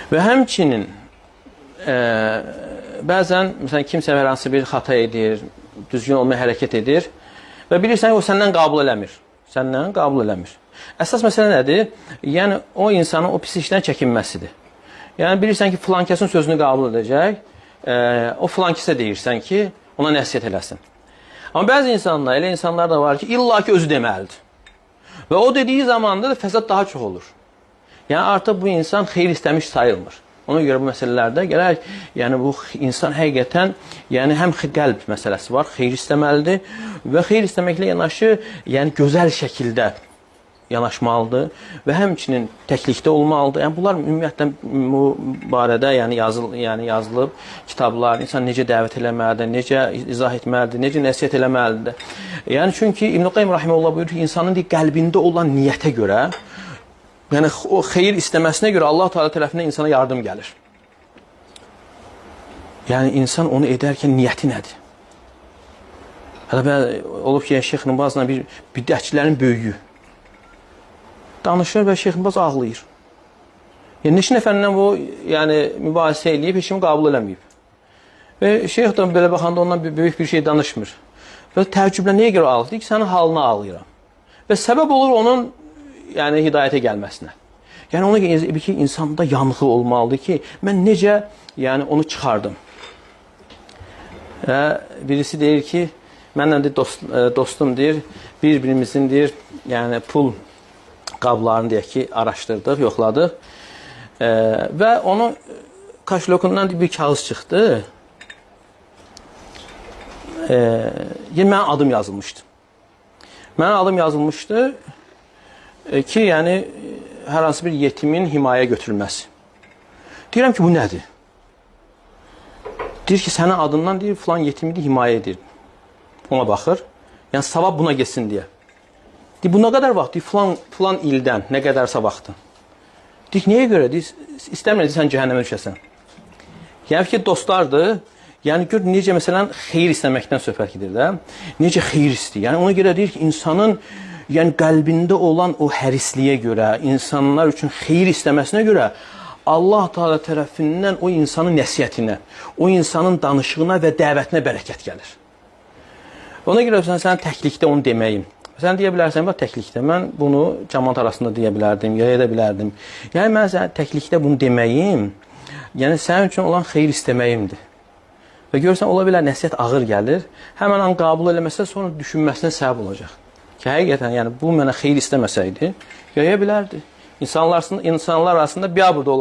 Və həmçinin bəzən məsələn kimsə hər hansı bir xata edir, düzgün olmaya hərəkət edir və bilirsən ki, o səndən qəbul eləmir. Səndən qəbul eləmir. Əsas məsələ nədir? Yəni o insanın o pis işdən çəkinməsidir. Yəni bilirsən ki, filankəsin sözünü qəbul edəcək, o filankəsə deyirsən ki, ona nəsihət eləsin. Amma bəzi insanlar, elə insanlar da var ki, illa ki özü deməlidir. Və o dediyi zamanda da fəsad daha çox olur. Yəni artıq bu insan xeyir istəmiş sayılmır. Ona görə bu məsələlərdə gərək, yəni bu insan həqiqətən, yəni həm qəlb məsələsi var, xeyir istəməlidir və xeyir istəməklə yanaşı, yəni gözəl şəkildə yanaşmalıdır və həmçinin təklikdə olmalıdır. Yəni bunlar ümumiyyətlə bu barədə yəni yazılıb kitablar, insan necə dəvət eləməlidir, necə izah etməlidir, necə nəsihət eləməlidir. Yəni çünki İbn Qayyim rahimehullah buyurur ki, insanın qəlbində olan niyyətə görə, yəni o xeyir istəməsinə görə Allah Teala tərəfindən insana yardım gəlir. Yəni insan onu edərkən niyyəti nədir? Hələ olub ki, Şeyx Nubazla bir bidətçilərin böyüyü danışır və Şeyx Nubaz ağlayır. Yəni neçə nəfərlə bu yəni mübahisə eləyib, heç kimi qəbul eləməyib. Və Şeyx da belə baxanda ondan böyük bir şey danışmır. Və təəccüblə nəyə görə ağlayır? Deyir ki, sənin halına ağlayıram. Və səbəb olur onun yəni hidayətə gəlməsinə. Yəni ona görə ki, insanda yanğı olmalıdır ki, mən necə yəni onu çıxardım. Və birisi deyir ki, mənlə dostum deyir, bir-birimizin deyir, yəni pul qablarını deyək ki, araşdırdıq, yoxladıq və onun kaşlokundan bir kağız çıxdı. Yəni mənim adım yazılmışdı. Mənim adım yazılmışdı ki, yəni hər hansı bir yetimin himayəyə götürülməsi. Deyirəm ki, bu nədir? Deyir ki, sənin adından deyir, filan yetimi himayə edir. Ona baxır. Yəni savab buna getsin deyə. Deyir, bu nə qədər vaxt? Deyir, filan ildən nə qədərsə vaxtı. Deyir, nəyə görə? Deyir, istəmirəm sən cəhənnəmə düşəsən. Yəni ki, dostlardır. Yəni gör necə məsələn xeyir istəməkdən söhbət gedir də. Necə xeyir istəyir. Yəni ona görə deyir ki, insanın yəni qəlbində olan o hərisliyə görə, insanlar üçün xeyir istəməsinə görə Allah Teala tərəfindən o insanın nəsihətinə, o insanın danışığına və dəvətinə bərəkət gəlir. Ona görə sən təklikdə onu deməyim. Sən deyə bilərsən, bax təklikdə mən bunu cəmaət arasında deyə bilərdim, yaya da bilərdim. Yəni mən sən təklikdə bunu deməyim, yəni sənin üçün olan xeyir istəməyimdir. Və görürsən, ola bilər nəsihət ağır gəlir, həmən an qəbul eləməsə sonra düşünməsinə səbəb olacaq. Ki, həqiqətən, yəni bu mənə xeyir istəməsəydi, yaya bilərdi. İnsanlar arasında biabırda olar.